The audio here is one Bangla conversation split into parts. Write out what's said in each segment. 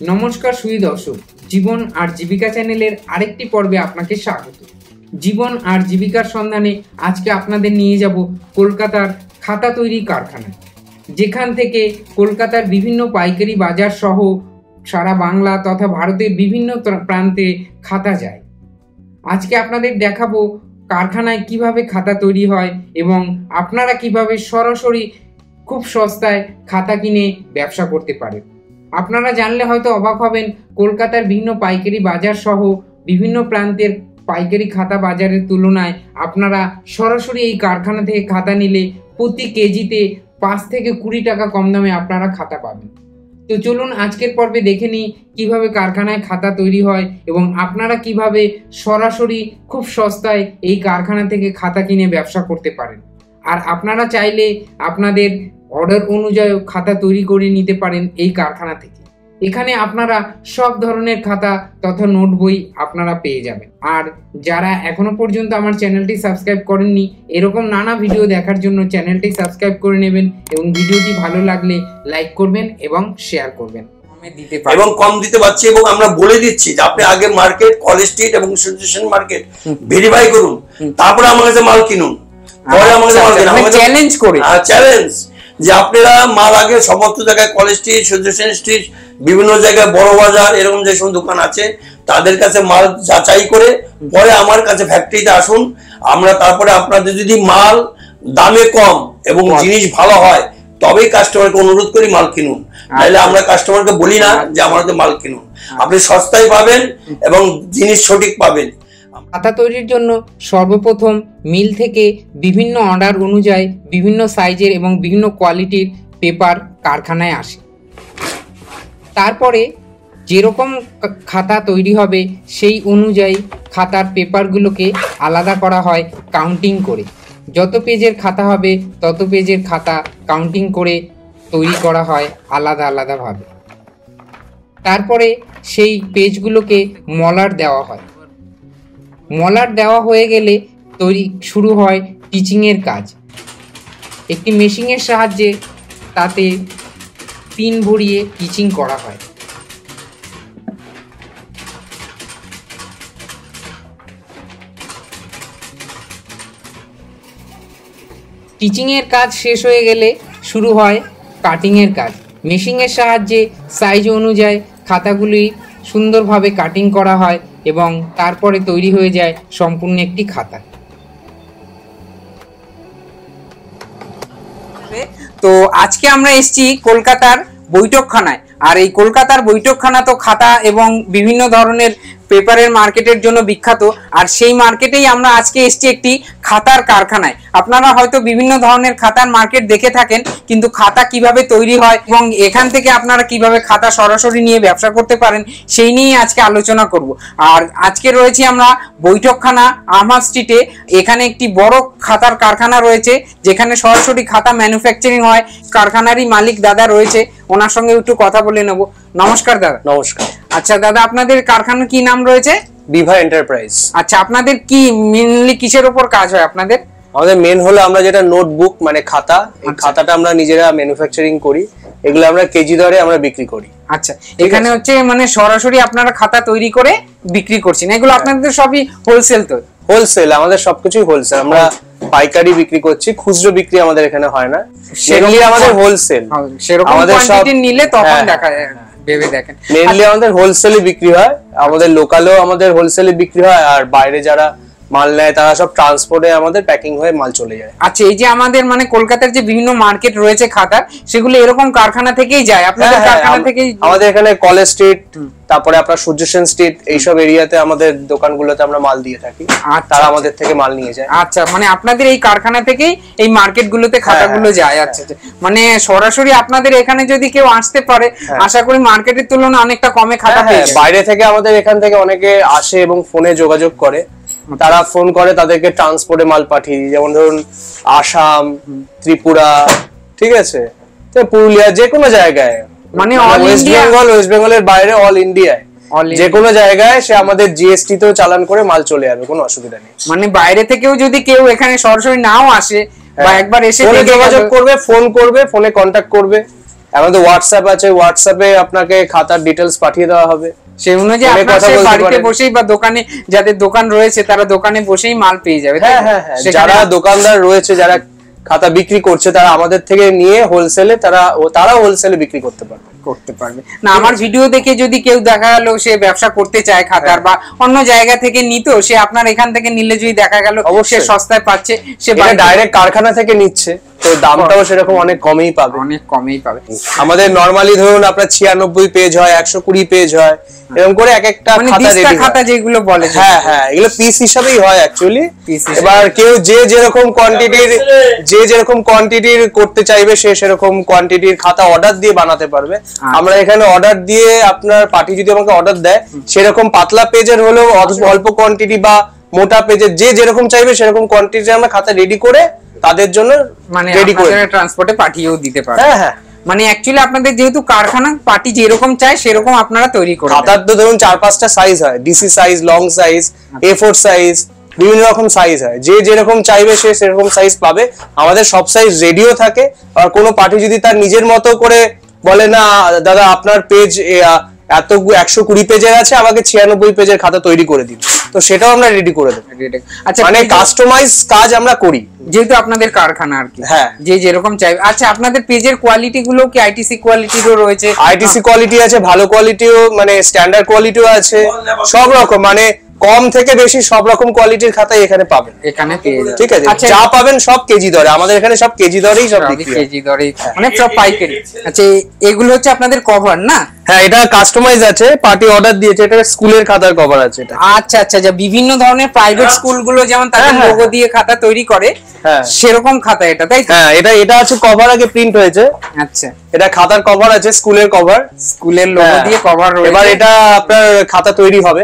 নমস্কার সুধী দর্শক, জীবন আর জীবিকা চ্যানেলের আরেকটি পর্বে আপনাকে স্বাগত। জীবন আর জীবিকার সন্ধানে আজকে আপনাদের নিয়ে যাব কলকাতার খাতা তৈরি কারখানায়, যেখান থেকে কলকাতার বিভিন্ন পাইকারি বাজার সহ সারা বাংলা তথা ভারতের বিভিন্ন প্রান্তে খাতা যায়। আজকে আপনাদের দেখাবো কারখানায় কিভাবে খাতা তৈরি হয় এবং আপনারা কিভাবে সরাসরি খুব সস্তায় খাতা কিনে ব্যবসা করতে পারেন। আপনারা জানলে হয়তো অবাক হবেন, কলকাতার বিভিন্ন পাইকারি বাজার সহ বিভিন্ন প্রান্তের পাইকারি খাতা বাজারের তুলনায় আপনারা সরাসরি এই কারখানা থেকে খাতা নিলে প্রতি কেজিতে 5 থেকে 20 টাকা কম দামে আপনারা খাতা পাবেন। তো চলুন আজকের পর্বে দেখে নিই কীভাবে কারখানায় খাতা তৈরি হয় এবং আপনারা কিভাবে সরাসরি খুব সস্তায় এই কারখানা থেকে খাতা কিনে ব্যবসা করতে পারেন। আর আপনারা চাইলে আপনাদের অর্ডার অনুযায়ী খাতা তৈরি করে নিতে পারেন এই কারখানা থেকে। এখানে আপনারা সব ধরনের খাতা তথা নোট বই আপনারা পেয়ে যাবেন। আর যারা এখনো পর্যন্ত আমার চ্যানেলটি সাবস্ক্রাইব করেননি, এরকম নানা ভিডিও দেখার জন্য চ্যানেলটি সাবস্ক্রাইব করে নেবেন এবং ভিডিওটি ভালো লাগলে লাইক করবেন এবং শেয়ার করবেন এবং কম দিতে পারছি। এবং আমরা বলে দিচ্ছি যে আপনি আগে মার্কেট, কলেজ স্ট্রিট এবং সিচুয়েশন মার্কেট ভেরিফাই করুন, তারপরে আমার কাছে মাল কিনুন। পরে আমার কাছে মাল কিনুন চ্যালেঞ্জ করে, চ্যালেঞ্জ যে আপনারা মাল আগে সমস্ত জায়গায় কলেজ স্ট্রিট, সিচুয়েশন স্ট্রিট, বিভিন্ন জায়গায় বড় বাজার এরকম যে সব দোকান আছে তাদের কাছে মাল যাচাই করে পরে আমার কাছে ফ্যাক্টরিতে আসুন। আমরা তারপরে আপনাদের যদি মাল দামে কম এবং জিনিস ভালো হয় তবেই কাস্টমারকে অনুরোধ করি মাল কিনুন, নাহলে আমরা কাস্টমারকে বলি না যে আমাদের মাল কিনুন। আপনি সস্তায় পাবেন এবং জিনিস সঠিক পাবেন। খাতা তৈরির জন্য সর্বপ্রথম মিল থেকে বিভিন্ন অর্ডার অনুযায়ী বিভিন্ন সাইজের এবং বিভিন্ন কোয়ালিটির পেপার কারখানায় আসে। তারপরে যেরকম খাতা তৈরি হবে সেই অনুযায়ী খাতার পেপারগুলোকে আলাদা করা হয় কাউন্টিং করে। যত পেজের খাতা হবে তত পেজের খাতা কাউন্টিং করে তৈরি করা হয় আলাদা আলাদাভাবে। তারপরে সেই পেজগুলোকে মলার দেওয়া হয়। মলার দেওয়া হয়ে গেলে শুরু হয় টিচিংয়ের কাজ। একটি মেশিনের সাহায্যে তাতে পিন ভরিয়ে টিচিং করা হয়। টিচিংয়ের কাজ শেষ হয়ে গেলে শুরু হয় কাটিংয়ের কাজ। মেশিনের সাহায্যে সাইজ অনুযায়ী খাতাগুলি সুন্দরভাবে কাটিং করা হয় এবং তারপরে তৈরি হয়ে যায় সম্পূর্ণ একটি খাতা। তো আজকে আমরা এসেছি কলকাতার বৈঠকখানায়। আর এই কলকাতার বৈঠকখানা তো খাতা এবং বিভিন্ন ধরনের পেপারের মার্কেটের জন্য বিখ্যাত। আর সেই মার্কেটেই আমরা আজকে এসেছি একটি খাতার কারখানায়। আপনারা হয়তো বিভিন্ন ধরনের খাতার মার্কেট দেখে থাকেন, কিন্তু খাতা কিভাবে তৈরি হয় এবং এখান থেকে আপনারা কিভাবে খাতা সরাসরি নিয়ে ব্যবসা করতে পারেন সেই নিয়ে আজকে আলোচনা করব। আর আজকে রয়েছি আমরা বৈঠকখানা আহমাদ স্ট্রিটে। এখানে একটি বড় খাতার কারখানা রয়েছে যেখানে সরাসরি খাতা ম্যানুফ্যাকচারিং হয়। কারখানারই মালিক দাদা রয়েছে, ওনার সঙ্গে একটু কথা বলে নেব। নমস্কার দাদা। নমস্কার। আচ্ছা দাদা, আপনাদের কারখানার কি নাম রয়েছে? বিভা এন্টারপ্রাইজ। আচ্ছা, আপনাদের কি মেইনলি কিসের উপর কাজ হয় আপনাদের? আমাদের মেন হলো আমরা যেটা নোটবুক মানে খাতা, এই খাতাটা আমরা নিজেরা ম্যানুফ্যাকচারিং করি। এগুলো আমরা কেজি দরে আমরা বিক্রি করি। আচ্ছা, এখানে হচ্ছে মানে সরাসরি আপনারা খাতা তৈরি করে বিক্রি করছেন, এগুলো আপনাদের সবই হোলসেল? তো হোলসেল, আমাদের সবকিছুই হোলসেল। আমরা পাইকারি বিক্রি করছি, খুচরো বিক্রি আমাদের এখানে হয় না। সেগুলি আমাদের হোলসেল। আমাদের কোয়ান্টিটি নিলে তখন দেখা যায়, ভেবে দেখেন। মেইনলি আমাদের হোলসেলে বিক্রি হয়, আমাদের লোকালেও আমাদের হোলসেলে বিক্রি হয়, আর বাইরে যারা মাল নেয় তারা সব ট্রান্সপোর্টে আমাদের প্যাকিং হয়ে মাল চলে যায়। আচ্ছা, এই যে আমাদের মানে কলকাতার যে বিভিন্ন মার্কেট রয়েছে খাতার, সেগুলো এরকম কারখানা থেকেই যায় আপনাদের কারখানা থেকেই? আমাদের এখানে কলেজ স্ট্রিট, তারপরে আপনার সূর্যসেন স্ট্রিট, এইসব এরিয়াতে আমাদের দোকানগুলোতে আমরা মাল দিয়ে থাকি, তারা আমাদের থেকে মাল নিয়ে যায়। আচ্ছা, মানে আপনাদের এই কারখানা থেকেই এই মার্কেটগুলোতে খাতাগুলো যায়। আচ্ছা, মানে সরাসরি আপনাদের এখানে যদি কেউ আসতে পারে, আশা করি মার্কেটের তুলনায় অনেকটা কমে খাতা পেয়ে যাবে। বাইরে থেকে আমাদের এখান থেকে অনেকে আসে এবং ফোনে যোগাযোগ করে, তারা ফোন করে, তাদেরকে ট্রান্সপোর্টে মাল পাঠিয়ে দিই। যেমন ধরুন আসাম, ত্রিপুরা, ঠিক আছে, পুরুলিয়া, যে কোনো জায়গায়, মানে ওয়েস্ট বেঙ্গলের বাইরে অল ইন্ডিয়ায় যে কোনো জায়গায় সে আমাদের জিএসটি তেও চালান করে মাল চলে যাবে, কোনো অসুবিধা নেই। মানে বাইরে থেকেও যদি কেউ এখানে সরাসরি নাও আসে বা একবার এসে যোগাযোগ করবে, ফোন করবে, ফোনে কন্ট্যাক্ট করবে, আমাদের হোয়াটসঅ্যাপ আছে, হোয়াটসঅ্যাপে আপনাকে খাতার ডিটেলস পাঠিয়ে দেওয়া হবে। সেই অনুযায়ী আপনারা বাড়িতে বসেই বা দোকানে, যাদের দোকান রয়েছে তারা দোকানে বসেই মাল পেয়ে যাবে। হ্যাঁ হ্যাঁ হ্যাঁ, যারা দোকানদার রয়েছে, যারা খাতা বিক্রি করছে, তারা আমাদের থেকে নিয়ে হোলসেলে তারা হোলসেলে বিক্রি করতে পারবে। না, আমার ভিডিও দেখে যদি কেউ দেখা গেল সে ব্যবসা করতে চায় খাতার, বা অন্য জায়গা থেকে নিত, সে আপনার এখান থেকে নিলে যদি দেখা গেল সে সস্তায় পাচ্ছে, সে ডাইরেক্ট কারখানা থেকে নিচ্ছে, তো দামটাও সেরকম অনেক কমেই পাবে, অনেক কমেই পাবে। আমাদের নরমালি ধরুন আপনার 96 পেজ হয়, 120 পেজ হয়, এরকম করে এক একটা খাতা যেগুলো বলে। হ্যাঁ হ্যাঁ, এগুলো পিস হিসাবেই হয় অ্যাকচুয়ালি। এবার কেউ যে যেরকম কোয়ান্টিটির করতে চাইবে, সে সেরকম কোয়ান্টিটির খাতা অর্ডার দিয়ে বানাতে পারবে। আমরা এখানে অর্ডার দিয়ে, আপনার পার্টি যদি আমাকে অর্ডার দেয়, সেরকম পাতলা পেজের হলেও অল্প কোয়ান্টিটি বা মোটা পেজের, যে যেরকম চাইবে সেরকম কোয়ান্টিটি আমরা খাতা রেডি করে তাদের জন্য রেডি করে ট্রান্সপোর্টে পাঠিয়েও দিতে পারবে। হ্যাঁ হ্যাঁ, মানে অ্যাকচুয়ালি আপনাদের যেহেতু কারখানা, পার্টি যেরকম চায় সেরকম আপনারা তৈরি করেন। খাতার তো ধরুন 4-5টা সাইজ হয়, DC size, long size, A4 size, বিভিন্ন রকম সাইজ হয়, যে যেরকম চাইবে সে সেরকম সাইজ পাবে। আমাদের সব সাইজ রেডিও থাকে। আর কোনো পার্টি যদি তার নিজের মতো করে বলে, না দাদা আপনার পেজ এত 120 পেজের আছে, আমাকে 96 পেজের খাতা তৈরি করে দিন, তো সেটাও আমরা রেডি করে দেব। আচ্ছা, মানে কাস্টমাইজ কাজ আমরা করি, যেহেতু আপনাদের কারখানা আর কি। হ্যাঁ, যে যেরকম চাইবে। আচ্ছা, আপনাদের পেজের কোয়ালিটি গুলো কি আইটিসি কোয়ালিটিরও রয়েছে? আইটিসি কোয়ালিটি আছে, ভালো কোয়ালিটিও, মানে স্ট্যান্ডার্ড কোয়ালিটিও আছে, সব রকম, মানে কম থেকে বেশি সব রকম কোয়ালিটির খাতা এখানে পাবেন। এখানে পেয়ে যাবেন, ঠিক আছে। যা পাবেন সব কেজি দরে, আমাদের এখানে সব কেজি দরেই সব বিক্রি হয়, কেজি দরেই, মানে সব পাইকারি। আচ্ছা, এগুলো হচ্ছে আপনাদের কভার না? হ্যাঁ, এটা কাস্টমাইজ আছে, পার্টি অর্ডার দিয়েছে, এটা স্কুলের খাতার কভার আছে এটা। আচ্ছা আচ্ছা, যা বিভিন্ন ধরনের প্রাইভেট স্কুলগুলো যেমন তাদের লোগো দিয়ে খাতা তৈরি করে, সেরকম খাতা এটা, তাই তো? হ্যাঁ, এটা আছে কভার, আগে প্রিন্ট হয়েছে। আচ্ছা, এটা খাতার কভার আছে, স্কুলের কভার, স্কুলের লোগো দিয়ে কভার রয়েছে। এবার এটা আপনার খাতা তৈরি হবে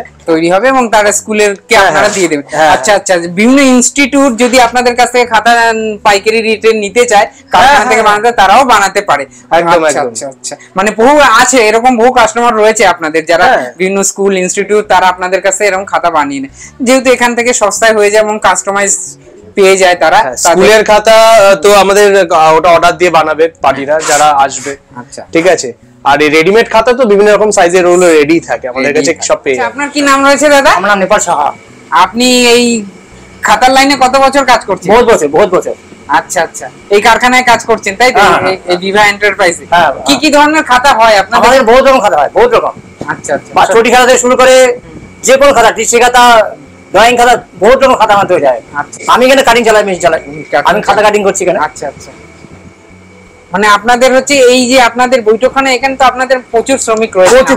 এবং তার স্কুলের কে আপনারা দিয়ে দেবেন। আচ্ছা আচ্ছা, বিভিন্ন ইনস্টিটিউট যদি আপনাদের কাছ থেকে খাতা পাইকারি রেটে নিতে চায়, কারখানা থেকে বানাতে, তারাও বানাতে পারে। আচ্ছা আচ্ছা আচ্ছা, মানে বহু আছে এরকম, বহু কাস্টমার রয়েছে আপনাদের, যারা বিভিন্ন স্কুল ইনস্টিটিউট, তারা আপনাদের কাছে এরকম খাতা বানিয়ে নেয়, যেহেতু এখান থেকে সস্তায় হয়ে যায় এবং কাস্টমাইজ পেয়ে যায় তারা। স্কুলের খাতা তো আমাদের ওটা অর্ডার দিয়ে বানাবে পার্টিরা যারা আসবে। আচ্ছা, ঠিক আছে। আর এই রেডিমেড খাতা তো বিভিন্ন রকম সাইজের রোল রেডি থাকে আমাদের কাছে, সব পেয়ে যাবেন। আপনার কি নাম রয়েছে দাদা? আমার নাম নেপাল সাহা। আপনি এই খাতার লাইনে কত বছর কাজ করছেন? বহুত বছর। আচ্ছা আচ্ছা, এই কারখানায় কাজ করছেন তাই তো, এই বিভা এন্টারপ্রাইজে? কি কি ধরনের খাতা হয় আপনাদের? আমাদের বহুত রকম খাতা হয়, বহুত রকম। আচ্ছা আচ্ছা, বা চটি খাতা থেকে শুরু করে যে কোনো খাতা, টিসি খাতা, ড্রয়িং খাতা, বহুত রকম খাতা আমাদের হয়ে যায়। আমি এখানে কাটিং চালাই, মেশিন চালাই, আমি খাতা কাটিং করছি এখানে। আচ্ছা আচ্ছা, মানে আপনাদের হচ্ছে এই যে আপনাদের বৈঠকখানা, এখানে তো আপনাদের প্রচুর শ্রমিক রয়েছে।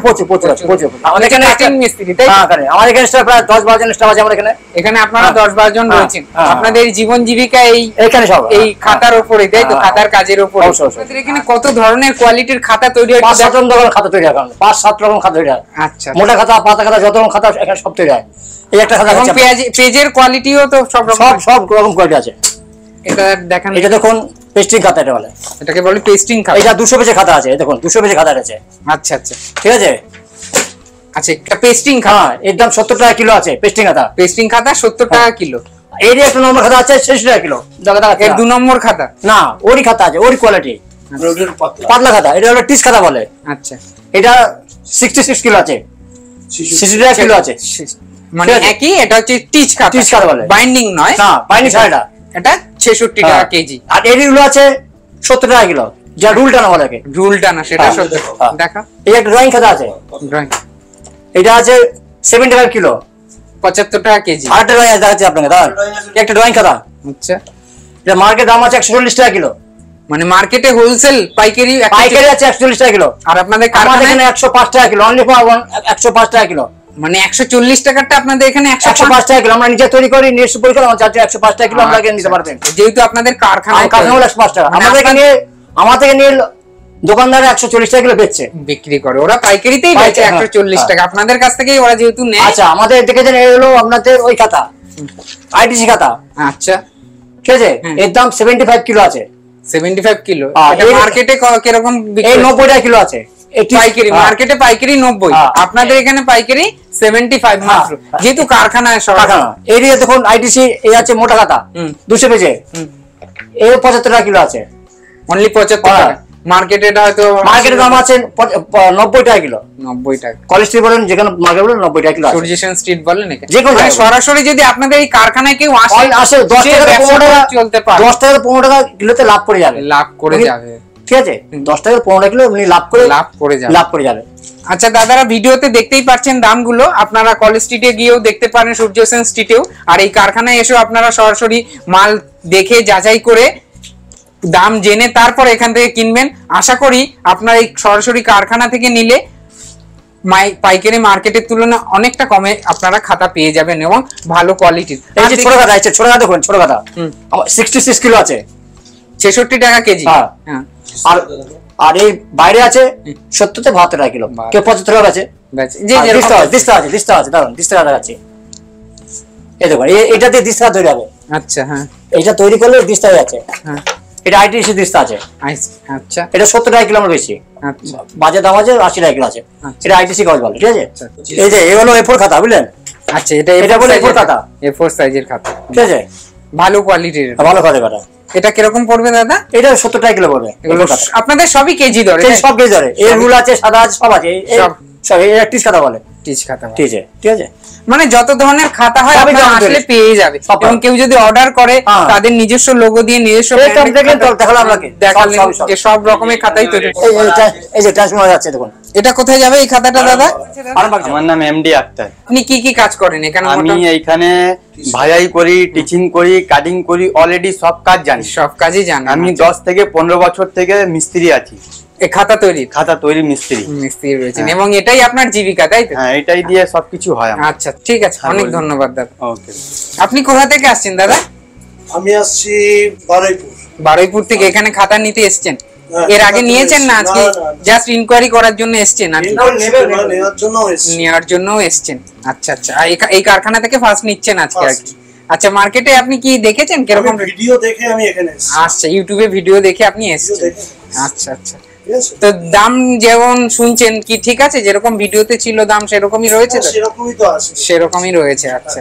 প্রচুর। আমাদের এখানে কাটিং মিস্ত্রি, তাই? হ্যাঁ, আমাদের এখানে স্টাফ প্রায় 10-12 জন স্টাফ আছে আমাদের এখানে। এখানে আপনারা 10-12 জন রয়েছেন। আপনাদের জীবন জীবিকা এইখানে সব এই খাতার উপরে, তাই তো? খাতার কাজের উপরে। আপনাদের এখানে কত ধরনের কোয়ালিটির খাতা তৈরি হয়? 5-7 রকম খাতা তৈরি হয়, 5-7 রকম খাতা তৈরি হয়। আচ্ছা, মোটা খাতা, পাতা খাতা, যত রকম খাতা এখানে সব তৈরি হয়। এই একটা খাতা, এবং পেজের কোয়ালিটিও তো সব রকম কোয়ালিটি আছে। এটা দেখেন, এটা দেখুন পেস্টিং খাতা, এটা বলে, এটাকে বলে পেস্টিং খাতা। এটা 200 পেজের খাতা আছে, দেখুন 200 পেজের খাতা আছে। আচ্ছা আচ্ছা, ঠিক আছে। আচ্ছা, একটা পেস্টিং খাতা, এর দাম 70 টাকা কিলো আছে। পেস্টিং খাতা 70 টাকা কিলো। এর একটা নম্বর খাতা আছে 60 টাকা কিলো। এর 2 নম্বর খাতা না, ওরই খাতা আছে, ওরই কোয়ালিটি, পাতলা খাতা। এটা হলো টিস খাতা বলে। আচ্ছা, এটা 66 কিলো আছে, 60 টাকা কিলো আছে। মানে একই, এটা হচ্ছে টিচ খাতা বলে, বাইন্ডিং নয়। না, বাইন্ডিং ছাড়া এটা 66 টাকা কেজি। আর এগুলো আছে 70 টাকা কিলো, যা রুল টানা বলে। রুল টানা, সেটা 70 দেখা। এই একটা ড্রয়িং খাতা আছে, এটা আছে 75 কিলো, 75 টাকা কেজি। আরেকটা ড্রয়িং দেখাচ্ছি আপনাকে, দাঁড়ান। একটা ড্রয়িং খাতা, আচ্ছা, এটা মার্কেট দাম আছে 140 টাকা কিলো। মানে মার্কেটে হোলসেল পাইকারি আছে 140 টাকা কিলো। আর আপনাদের এখানে 105 টাকা কিলো, অনলি ফর 105 টাকা কিলো। মানে 140 টাকাটা আপনাদের এখানে 105 টাকা কিলো। আমরা নিজে তৈরি করি, নিজে পরীক্ষা করি, আমার চার্জ 105 টাকা কিলো। আমরা এখানে নিতে পারবেন, যেহেতু আপনাদের কারখানা 105 টাকা। আমার থেকে নিয়ে দোকানদার 140 টাকা কিলো বেচছে, বিক্রি করে। ওরা পাইকারিতেই বেচে 140 টাকা, আপনাদের কাছ থেকেই ওরা যেহেতু নেয়। আচ্ছা, আমাদের দেখেছেন এই হলো আপনাদের ওই খাতা, আইটিসি খাতা। আচ্ছা, ঠিক আছে। এর দাম 75 কিলো আছে। 75 কিলো। এটা মার্কেটে কিরকম বিক্রি? এই 90 টাকা কিলো আছে পাইকারি। মার্কেটে পাইকারি 90, আপনাদের এখানে পাইকারি 75 মাত্র, যেহেতু কারখানায় সব। এই দেখুন আইটিসি এই আছে মোটা খাতা 200 পেজে, এই 75 টাকা কিলো আছে, অনলি 75 টাকা। মার্কেটে হয়তো মার্কেটের দাম আছে 90 টাকা কিলো। 90 টাকা। কলেজ স্ট্রিট বলেন, যেখানে মার্কেট বলেন 90 টাকা কিলো আছে। সূর্য সেন স্ট্রিট বলেন এখানে যে কোনো জায়গায়। সরাসরি যদি আপনাদের এই কারখানায় কেউ আসে 10 টাকা 15 টাকা চলতে পারে, 10 টাকা 15 টাকা কিলোতে লাভ করে যাবে, লাভ করে যাবে। ঠিক আছে, 10 টাকা 15 টাকা কিলো উনি লাভ করে যাবে। আচ্ছা দাদারা, ভিডিওতে দেখতেই পাচ্ছেন দামগুলো, আপনারা কলেজ স্ট্রিটে গিয়েও দেখতে পারেন, সূর্য সেন স্ট্রিটেও, আর এই কারখানায় এসেও আপনারা সরাসরি মাল দেখে যাচাই করে দাম জেনে তারপর এখান থেকে কিনবেন। আশা করি আপনারা এই সরাসরি কারখানা থেকে নিলে পাইকারি মার্কেটের তুলনায় অনেকটা কমে আপনারা খাতা পেয়ে যাবেন এবং ভালো কোয়ালিটির। এই যে ছোট খাতা আছে, ছোট খাতা দেখুন, ছোট খাতা 66 কিলো আছে, 66 টাকা কেজি। হ্যাঁ, আর এই বাইরে আছে 70 থেকে 72 টাকা কিলো, কেউ 75 টাকা আছে। যে দিস্তা আছে দাঁড়ান, দিস্তা দেখাচ্ছি। এই দেখুন, এটাতে দিস্তা তৈরি হবে। আচ্ছা, হ্যাঁ, এটা তৈরি করলে দিস্তা হয়ে আছে। হ্যাঁ, এটা আইটিসি দিস্তা আছে। আচ্ছা, এটা 70 টাকা কিলো আমরা বেশি, আচ্ছা, বাজার দাম আছে 80 টাকা কিলো আছে। এটা আইটিসি কাগজ বলে, ঠিক আছে। এই যে এই হলো A4 খাতা, বুঝলেন? আচ্ছা, এটা বলে A4 খাতা, A4 সাইজের খাতা, ঠিক আছে, ভালো কোয়ালিটির, ভালো খাতা কাটা। এটা কিরকম পড়বে দাদা? এটা 70 টাকা কিলো পড়বে। আপনাদের সবই কেজি ধরে? সব কেজি ধরে, এর রুল আছে, সাদা আছে, সব আছে, সব এই টিচ খাতা বলে, টিচ খাতা, ঠিক আছে, ঠিক আছে। মানে যত ধরনের খাতা হয় আপনারা আসলে পেয়ে যাবে, এবং কেউ যদি অর্ডার করে তাদের নিজস্ব লোগো দিয়ে নিজস্ব দেখালেন যে সব রকমের খাতাই তৈরি। এই যে ট্রান্সফার যাচ্ছে, দেখুন এটা কোথায় যাবে এই খাতাটা দাদা? আমার নাম এমডি আক্তার। আপনি কি কি কাজ করেন এখানে? আমি এইখানে ভাইয়াই করি, টিচিং করি, কাটিং করি, অলরেডি সব কাজ জানি, সব কাজই জানেন। আমি 10 থেকে 15 বছর থেকে মিস্ত্রি আছি, এই খাতা তৈরি মিস্ত্রি রয়েছেন, এবং এটাই আপনার জীবিকা, তাই তো? হ্যাঁ, এটাই দিয়ে সবকিছু হয় আমার। আচ্ছা, ঠিক আছে, অনেক ধন্যবাদ দাদা। ওকে। আপনি কোথা থেকে আসছেন দাদা? আমি আসছি বারুইপুর। বারুইপুর থেকে এখানে খাতা নিতে এসেছেন? এর আগে নিয়েছেন না আজকে জাস্ট ইনকোয়ারি করার জন্য এসেছেন? নেওয়ার জন্য এসেছেন। আচ্ছা, আচ্ছা, এই কারখানা থেকে ফার্স্ট নিচ্ছেন আজকে আর কি। আচ্ছা, মার্কেটে আপনি কি দেখেছেন কিরকম ভিডিও দেখে আমি এখানে এসেছি? আচ্ছা, ইউটিউবে ভিডিও দেখে আপনি এসেছেন। আচ্ছা, আচ্ছা, তো দাম যেমন শুনছেন কি ঠিক আছে? যেরকম ভিডিওতে ছিল দাম সেরকমই রয়েছে? সেরকমই তো আছে, সেরকমই রয়েছে। আচ্ছা,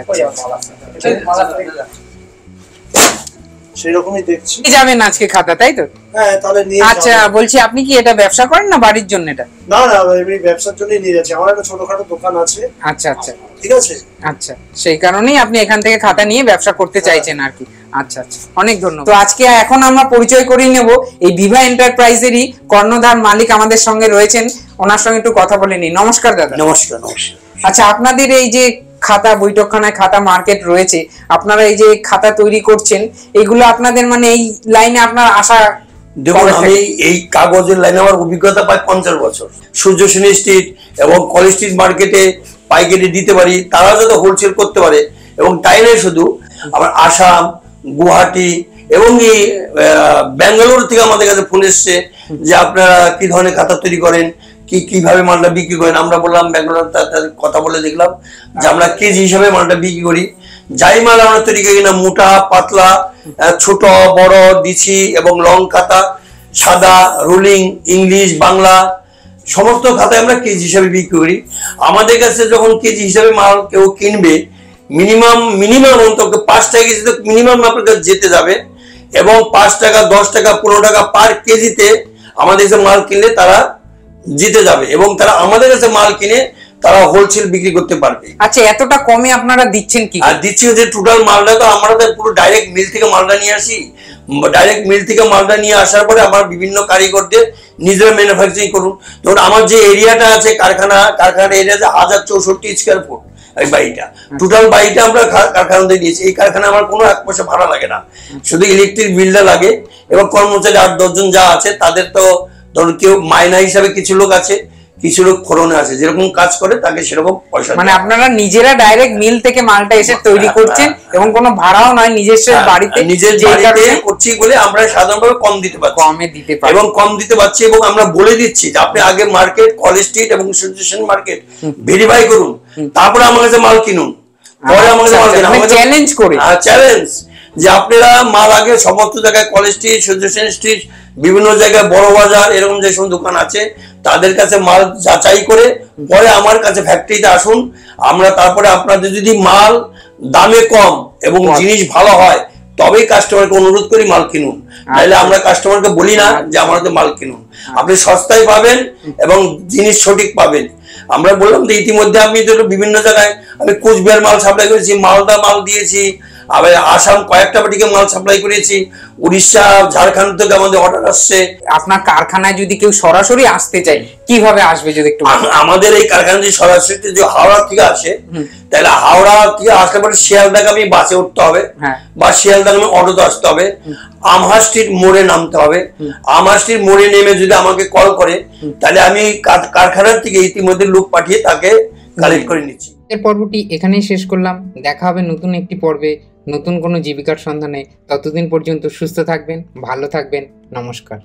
সেরকমই দেখছি। যাবেন আজকে খাতা, তাই তো? হ্যাঁ, তাহলে নিয়ে। আচ্ছা, বলছি আপনি কি এটা ব্যবসা করেন না বাড়ির জন্য? এটা না না, আমি ব্যবসার জন্যই নিয়ে যাচ্ছি, আমার একটা ছোটখাটো দোকান আছে। আচ্ছা, আচ্ছা, ঠিক আছে। আচ্ছা, সেই কারণেই আপনি এখান থেকে খাতা নিয়ে ব্যবসা করতে চাইছেন আর কি। আচ্ছা, আচ্ছা, অনেক ধন্যবাদ। তো আজকে এখন আমরা পরিচয় করিয়ে নেব এই বিভা এন্টারপ্রাইজেরই কর্ণধার মালিক আমাদের সঙ্গে রয়েছেন, ওনার সঙ্গে একটু কথা বলে নিই। নমস্কার দাদা। নমস্কার। নমস্কার। আচ্ছা, আপনাদের এই যে খাতা বৈঠকখানায় খাতা মার্কেট রয়েছে, আপনারা এই যে খাতা তৈরি করছেন, এগুলো আপনাদের মানে এই লাইনে আপনার আশা? দেখুন, আমি এই কাগজের লাইনে আমার অভিজ্ঞতা প্রায় 50 বছর। সূর্য সেন স্ট্রিট এবং কলেজ স্ট্রিট মার্কেটে পাইকারি দিতে পারি, তারা যাতে হোলসেল করতে পারে। এবং তাই নয়, শুধু আমার আসাম, গুয়াহাটি এবং এই ব্যাঙ্গালোর থেকে আমাদের কাছে ফোন এসছে যে আপনারা কি ধরনের খাতা তৈরি করেন, কিভাবে মালটা বিক্রি করেন। আমরা বললাম, ব্যাঙ্গালোর কথা বলে দেখলাম যে আমরা কেজি হিসাবে মালটা বিক্রি করি। যাই মাল আমরা তৈরি করি না, মোটা, পাতলা, ছোট, বড়, দিছি এবং লং খাতা, সাদা, রুলিং, ইংলিশ, বাংলা, সমস্ত খাতায় আমরা কেজি হিসাবে বিক্রি করি। আমাদের কাছে যখন কেজি হিসাবে মাল কেউ কিনবে, মিনিমাম অন্তত 5 টাকা কেজি তো মিনিমাম আপনার কাছে যেতে যাবে, এবং 5 টাকা, 10 টাকা, 15 টাকা পার কেজিতে আমাদের কাছে মাল কিনলে তারা জিতে যাবে, এবং তারা আমাদের কাছে মাল কিনে তারা হোলসেল বিক্রি করতে পারবে। আচ্ছা, এতটা কমে আপনারা দিচ্ছেন কি? আর দিচ্ছি যে টোটাল মালটা তো আমরা পুরো ডাইরেক্ট মিল থেকে মালটা নিয়ে আসি। ডাইরেক্ট মিল থেকে মালটা নিয়ে আসার পরে আমার বিভিন্ন কারিগরদের নিজেরা ম্যানুফ্যাকচারিং করুন। ধরুন আমার যে এরিয়াটা আছে, কারখানার এরিয়া আছে 1064 স্কোয়ার ফুট, এই বাড়িটা টোটাল বাড়িটা আমরা কারখানাতে দিয়েছি। এই কারখানা আমার কোনো 1 পয়সা ভাড়া লাগে না, শুধু ইলেকট্রিক বিলটা লাগে, এবং কর্মচারী 8-10 জন যা আছে তাদের তো ধরুন কেউ মাইনা হিসাবে কিছু লোক আছে, কিছু লোক খরনে আছে, যেরকম কাজ করে তাকে সেরকম পয়সা। মানে আপনারা নিজেরা ডাইরেক্ট মিল থেকে মালটা এসে তৈরি করছেন, এবং কোনো ভাড়াও নয়, নিজস্ব বাড়িতে নিজের বাড়িতে করছি বলে আমরা সাধারণভাবে কম দিতে পারছি, কমে দিতে পারি, এবং কম দিতে পারছি। এবং আমরা বলে দিচ্ছি যে আপনি আগে মার্কেট, কলেজ স্ট্রিট এবং সূর্য সেন মার্কেট ভেরিফাই করুন, তারপরে আমার কাছে মাল কিনুন, পরে আমার কাছে মাল কিনুন। চ্যালেঞ্জ করে, চ্যালেঞ্জ যে আপনারা মাল আগে সমস্ত জায়গায় college street, Surya Sen street, বিভিন্ন জায়গায় বড় বাজার এরকম যে সব দোকান আছে তাদের কাছে মাল যাচাই করে পরে আমার কাছে ফ্যাক্টরিতে আসুন। আমরা তারপরে আপনাদের যদি মাল দামে কম এবং জিনিস ভালো হয় তবেই কাস্টমারকে অনুরোধ করি মাল কিনুন, নাহলে আমরা কাস্টমারকে বলি না যে আমার হাতে মাল কিনুন। আপনি সস্তায় পাবেন এবং জিনিস সঠিক পাবেন। আমরা বললাম যে ইতিমধ্যে আমি বিভিন্ন জায়গায় আমি কুচবিহার মাল সাপ্লাই করেছি, মালদা মাল দিয়েছি, আবার আসাম কয়েকটা পার্টিকে মাল সাপ্লাই করেছি, উড়িষ্যা ঝাড়খণ্ড থেকে আমাদের অর্ডার আসছে। আপনার কারখানায় যদি কেউ সরাসরি আসতে চায় কিভাবে আসবে যদি একটু বলেন? আমাদের এই কারখানা যদি সরাসরি যদি হাওড়া থেকে আসে, তাহলে হাওড়া থেকে আসলে পরে শিয়ালদাকে আমি বাসে উঠতে হবে, বা শিয়ালদাকে আমি অটোতে আসতে হবে, আমহাস্টির মোড়ে নামতে হবে। আমহাস্টির মোড়ে নেমে যদি আমাকে কল করে, তাহলে আমি কারখানার থেকে ইতিমধ্যে লোক পাঠিয়ে তাকে কালেক্ট করে নিচ্ছি। এর পর্বটি এখানেই শেষ করলাম। দেখা হবে নতুন একটি পর্বে নতুন কোনো জীবিকার সন্ধানে। ততদিন পর্যন্ত সুস্থ থাকবেন, ভালো থাকবেন। নমস্কার।